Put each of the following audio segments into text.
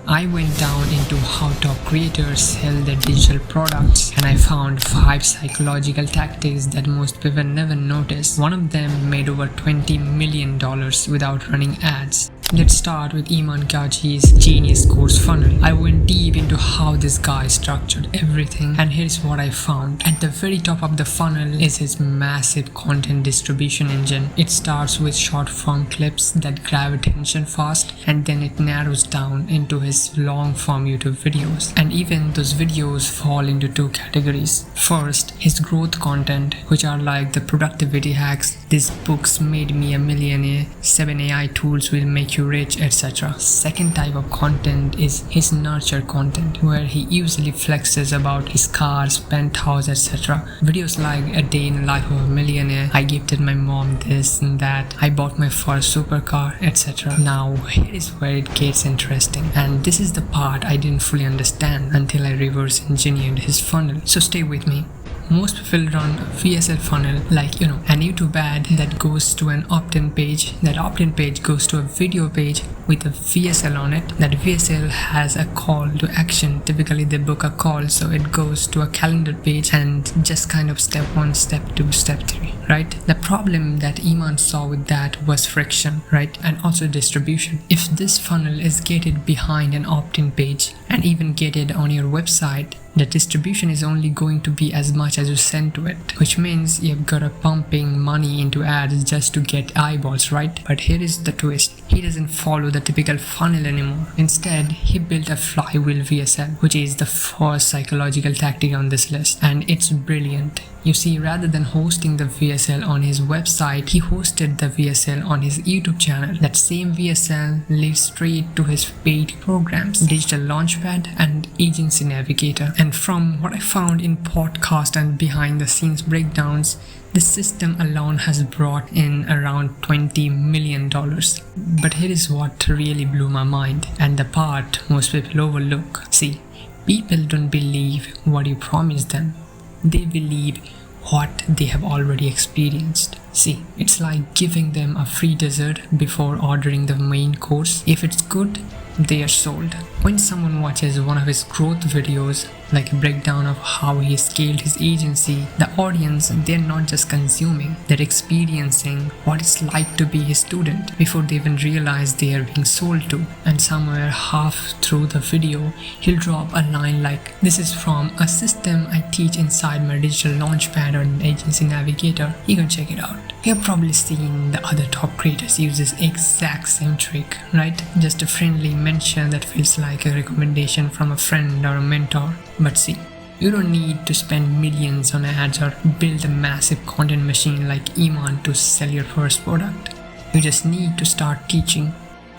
I went down into how top creators sell their digital products, and I found 5 psychological tactics that most people never notice. One of them made over $20 million without running ads. Let's start with Iman Gadzhi's Genius Course Funnel. I went deep into how this guy structured everything, and here's what I found. At the very top of the funnel is his massive content distribution engine. It starts with short form clips that grab attention fast, and then it narrows down into his long form YouTube videos. And even those videos fall into 2 categories. First, his growth content, which are like the productivity hacks, these books made me a millionaire, 7 AI tools will make you rich, etc. Second type of content is his nurture content, where he usually flexes about his cars, penthouse, etc. Videos like a day in the life of a millionaire, I gifted my mom this and that, I bought my first supercar, etc. Now here is where it gets interesting, and this is the part I didn't fully understand until I reverse engineered his funnel. So stay with me. Most people run a VSL funnel like, a YouTube ad that goes to an opt-in page. That opt-in page goes to a video page with a VSL on it. That VSL has a call to action. Typically they book a call, so it goes to a calendar page and just kind of step 1, step 2, step 3, right? The problem that Iman saw with that was friction, right? And also distribution. If this funnel is gated behind an opt-in page and even gated on your website, the distribution is only going to be as much as you send to it, which means you've got to pumping money into ads just to get eyeballs, right? But here is the twist. He doesn't follow the typical funnel anymore. Instead, he built a flywheel VSL, which is the first psychological tactic on this list, and it's brilliant. You see, rather than hosting the VSL on his website, he hosted the VSL on his YouTube channel. That same VSL leads straight to his paid programs, Digital Launchpad and Agency Navigator. And from what I found in podcast and behind the scenes breakdowns, the system alone has brought in around $20 million. But here is what really blew my mind, and the part most people overlook. See, people don't believe what you promise them. They believe what they have already experienced. See, it's like giving them a free dessert before ordering the main course. If it's good, they are sold. When someone watches one of his growth videos, like a breakdown of how he scaled his agency, the audience, they're not just consuming, they're experiencing what it's like to be his student before they even realize they are being sold to. And somewhere half through the video, he'll drop a line like, "This is from a system I teach inside my Digital Launchpad or Agency Navigator. You can check it out." You have probably seen the other top creators use this exact same trick, right? Just a friendly mention that feels like a recommendation from a friend or a mentor. But see, you don't need to spend millions on ads or build a massive content machine like Iman to sell your first product. You just need to start teaching.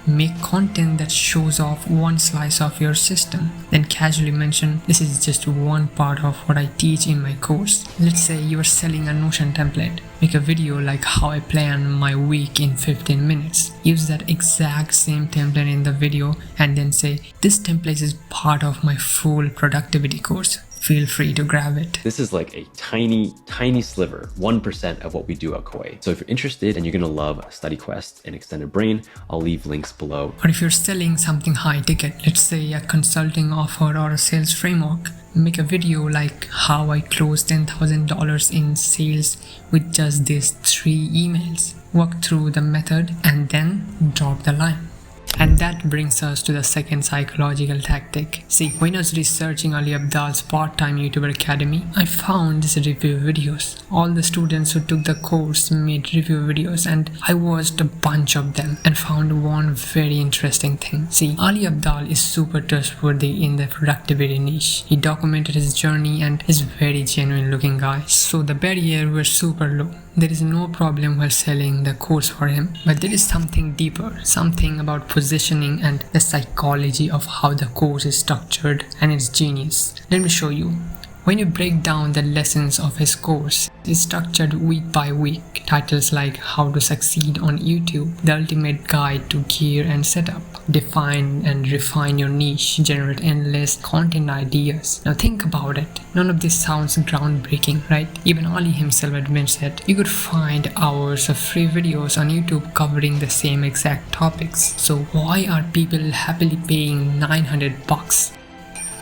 Make content that shows off one slice of your system, then casually mention, "This is just one part of what I teach in my course." Let's say you are selling a Notion template. Make a video like how I plan my week in 15 minutes. Use that exact same template in the video and then say, "This template is part of my full productivity course. Feel free to grab it." This is like a tiny sliver, 1% of what we do at Koe. So if you're interested and you're gonna love Study Quest and Extended Brain, I'll leave links below. Or if you're selling something high ticket, let's say a consulting offer or a sales framework, make a video like how I closed $10,000 in sales with just these 3 emails. Walk through the method and then drop the line. And that brings us to the second psychological tactic. See, when I was researching Ali Abdaal's part-time YouTuber Academy, I found these review videos. All the students who took the course made review videos, and I watched a bunch of them and found one very interesting thing. See, Ali Abdaal is super trustworthy in the productivity niche. He documented his journey and is very genuine looking guy. So the barrier was super low. There is no problem while selling the course for him. But there is something deeper, something about positioning and the psychology of how the course is structured, and it's genius. Let me show you. When you break down the lessons of his course, it's structured week by week. Titles like How to Succeed on YouTube, The Ultimate Guide to Gear and Setup, Define and Refine Your Niche, Generate Endless Content Ideas. Now think about it. None of this sounds groundbreaking, right? Even Ali himself admits that you could find hours of free videos on YouTube covering the same exact topics. So why are people happily paying $900?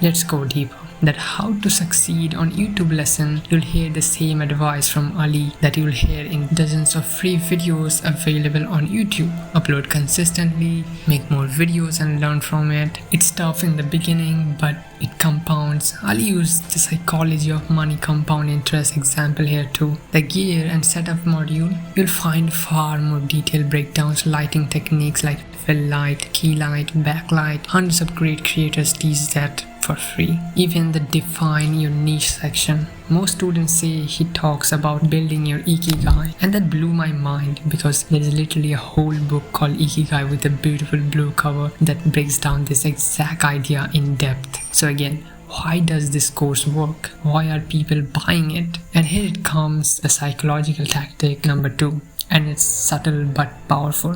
Let's go deeper. That How to Succeed on YouTube lesson, you'll hear the same advice from Ali that you'll hear in dozens of free videos available on YouTube. Upload consistently, make more videos and learn from it. It's tough in the beginning, but it compounds. Ali used the psychology of money compound interest example here too. The gear and setup module, you'll find far more detailed breakdowns, lighting techniques like fill light, key light, backlight. Hundreds of great creators teach that for free. Even the Define Your Niche section. Most students say he talks about building your Ikigai, and that blew my mind because there is literally a whole book called Ikigai with a beautiful blue cover that breaks down this exact idea in depth. So again, why does this course work? Why are people buying it? And here it comes, the psychological tactic number 2, and it's subtle but powerful.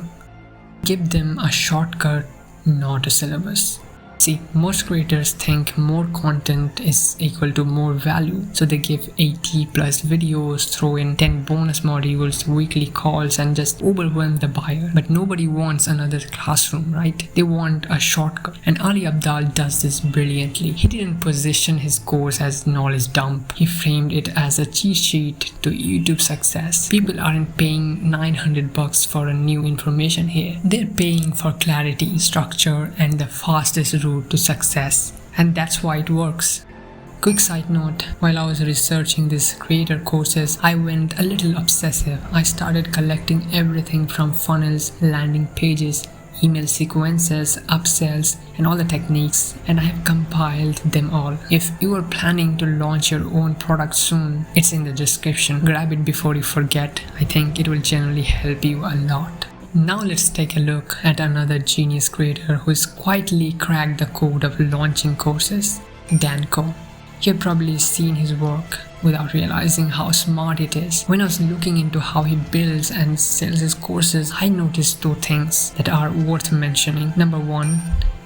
Give them a shortcut, not a syllabus. See, most creators think more content is equal to more value, so they give 80 plus videos, throw in 10 bonus modules, weekly calls, and just overwhelm the buyer. But nobody wants another classroom, right? They want a shortcut. And Ali Abdaal does this brilliantly. He didn't position his course as knowledge dump. He framed it as a cheat sheet to YouTube success. People aren't paying $900 for a new information here. They're paying for clarity, structure, and the fastest route to success, and that's why it works. Quick side note, while I was researching these creator courses, I went a little obsessive. I started collecting everything from funnels, landing pages, email sequences, upsells, and all the techniques, and I have compiled them all. If you are planning to launch your own product soon, it's in the description. Grab it before you forget. I think it will generally help you a lot. Now let's take a look at another genius creator who's quietly cracked the code of launching courses, Dan Koe. You've probably seen his work without realizing how smart it is. When I was looking into how he builds and sells his courses, I noticed 2 things that are worth mentioning. Number 1,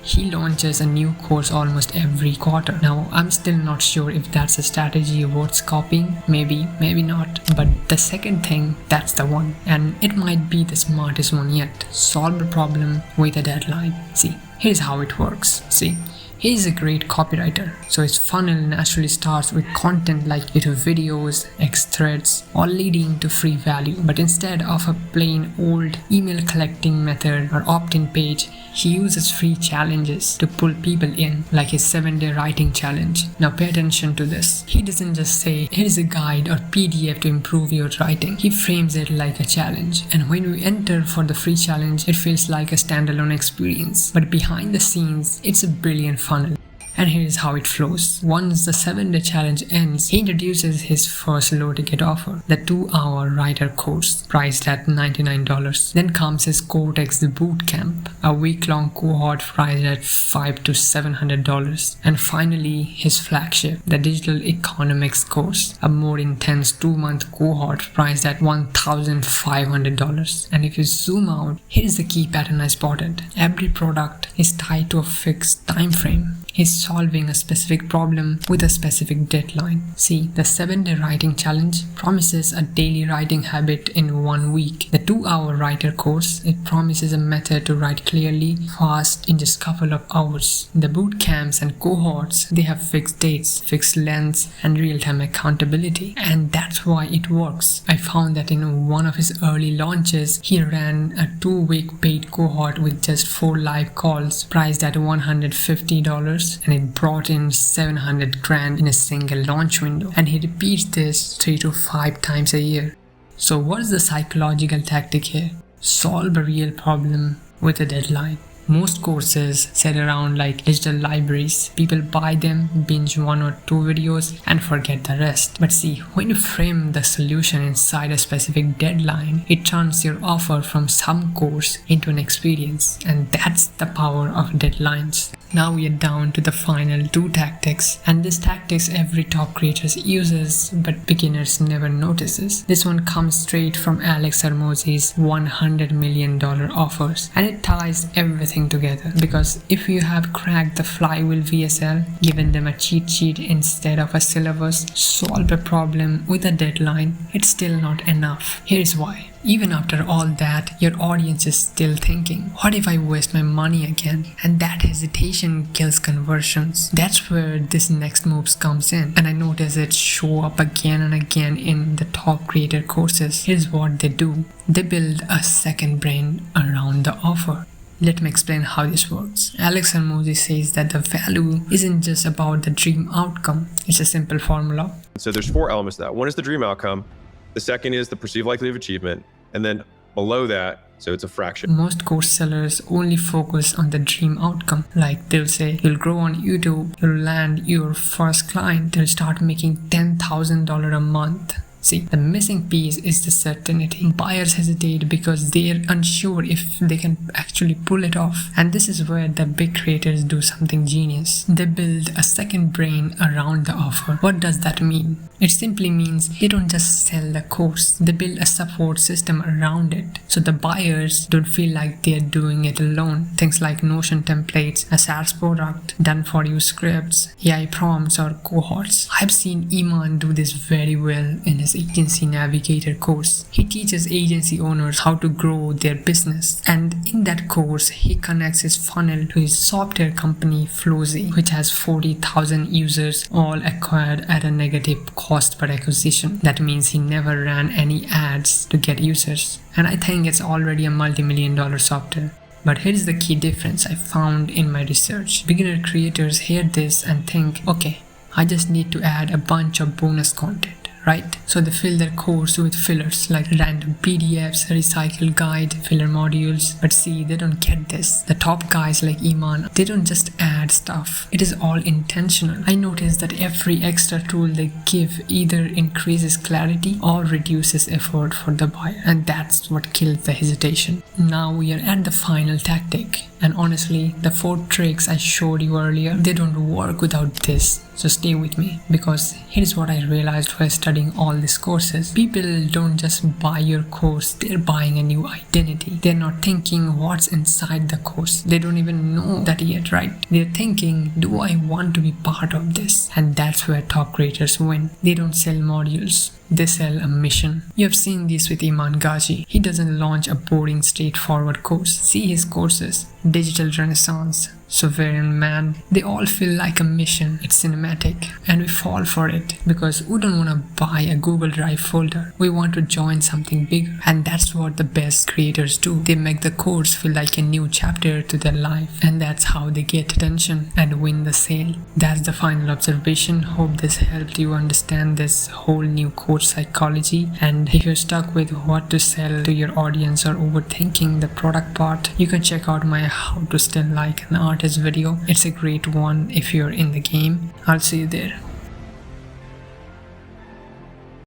he launches a new course almost every quarter. Now, I'm still not sure if that's a strategy worth copying. Maybe, maybe not. But the second thing, that's the one. And it might be the smartest one yet. Solve a problem with a deadline. See, here's how it works. See, he's a great copywriter, so his funnel naturally starts with content like little videos, X threads, all leading to free value. But instead of a plain old email collecting method or opt-in page, he uses free challenges to pull people in, like his 7-day writing challenge. Now pay attention to this. He doesn't just say, here's a guide or PDF to improve your writing. He frames it like a challenge. And when we enter for the free challenge, it feels like a standalone experience. But behind the scenes, it's a brilliant funnel. And here's how it flows. Once the 7-day challenge ends, he introduces his first low-ticket offer, the 2-hour writer course, priced at $99. Then comes his Cortex Bootcamp, a week-long cohort priced at $500 to $700. And finally, his flagship, the Digital Economics course, a more intense 2-month cohort priced at $1,500. And if you zoom out, here's the key pattern I spotted. Every product is tied to a fixed time frame. He's solving a specific problem with a specific deadline. See, the 7-day writing challenge promises a daily writing habit in 1 week. The 2-hour writer course, it promises a method to write clearly, fast, in just a couple of hours. The boot camps and cohorts, they have fixed dates, fixed lengths, and real-time accountability. And that's why it works. I found that in one of his early launches, he ran a 2-week paid cohort with just 4 live calls, priced at $150. And it brought in $700,000 in a single launch window, and he repeats this 3 to 5 times a year. So what is the psychological tactic here? Solve a real problem with a deadline. Most courses set around like digital libraries. People buy them, binge 1 or 2 videos, and forget the rest. But see, when you frame the solution inside a specific deadline, it turns your offer from some course into an experience. And that's the power of deadlines. Now we are down to the final 2 tactics, and this tactics every top creator uses but beginners never notices. This one comes straight from Alex Hormozi's $100 million offers, and it ties everything together, because if you have cracked the flywheel VSL, given them a cheat sheet instead of a syllabus, solved a problem with a deadline, it's still not enough. Here's why. Even after all that, your audience is still thinking, what if I waste my money again? And that hesitation kills conversions. That's where this next moves comes in, and I notice it show up again and again in the top creator courses. Here's what they do. They build a second brain around the offer. Let me explain how this works. Alex Hormozi says that the value isn't just about the dream outcome. It's a simple formula. So there's 4 elements to that. One is the dream outcome. The second is the perceived likelihood of achievement. And then below that, so it's a fraction. Most course sellers only focus on the dream outcome. Like they'll say, you'll grow on YouTube, you'll land your first client, they'll start making $10,000 a month. See, the missing piece is the certainty. Buyers hesitate because they're unsure if they can actually pull it off. And this is where the big creators do something genius. They build a second brain around the offer. What does that mean? It simply means they don't just sell the course, they build a support system around it. So the buyers don't feel like they're doing it alone. Things like Notion templates, a SaaS product, done for you scripts, AI prompts, or cohorts. I've seen Iman do this very well in his Agency Navigator course. He teaches agency owners how to grow their business, and in that course he connects his funnel to his software company Flozy, which has 40,000 users, all acquired at a negative cost per acquisition. That means he never ran any ads to get users, and I think it's already a multi-million-dollar software. But here's the key difference I found in my research. Beginner creators hear this and think, okay, I just need to add a bunch of bonus content, right? So they fill their course with fillers like random PDFs, recycle guide, filler modules. But see, they don't get this. The top guys like Iman, they don't just add stuff. It is all intentional. I noticed that every extra tool they give either increases clarity or reduces effort for the buyer, and that's what kills the hesitation. Now we are at the final tactic. And honestly, the 4 tricks I showed you earlier, they don't work without this. So stay with me, because here's what I realized while studying all these courses. People don't just buy your course, they're buying a new identity. They're not thinking what's inside the course. They don't even know that yet, right? They're thinking, do I want to be part of this? And that's where top creators win. They don't sell modules, they sell a mission. You have seen this with Iman Gadzhi. He doesn't launch a boring, straightforward course. See his courses, Digital Renaissance, Sovereign Man, they all feel like a mission. It's cinematic, and we fall for it because we don't want to buy a Google Drive folder. We want to join something bigger, and that's what the best creators do. They make the course feel like a new chapter to their life, and that's how they get attention and win the sale. That's the final observation. Hope this helped you understand this whole new course psychology. And if you're stuck with what to sell to your audience or overthinking the product part, you can check out my How to Sell Like an Artist video. It's a great one if you're in the game. I'll see you there.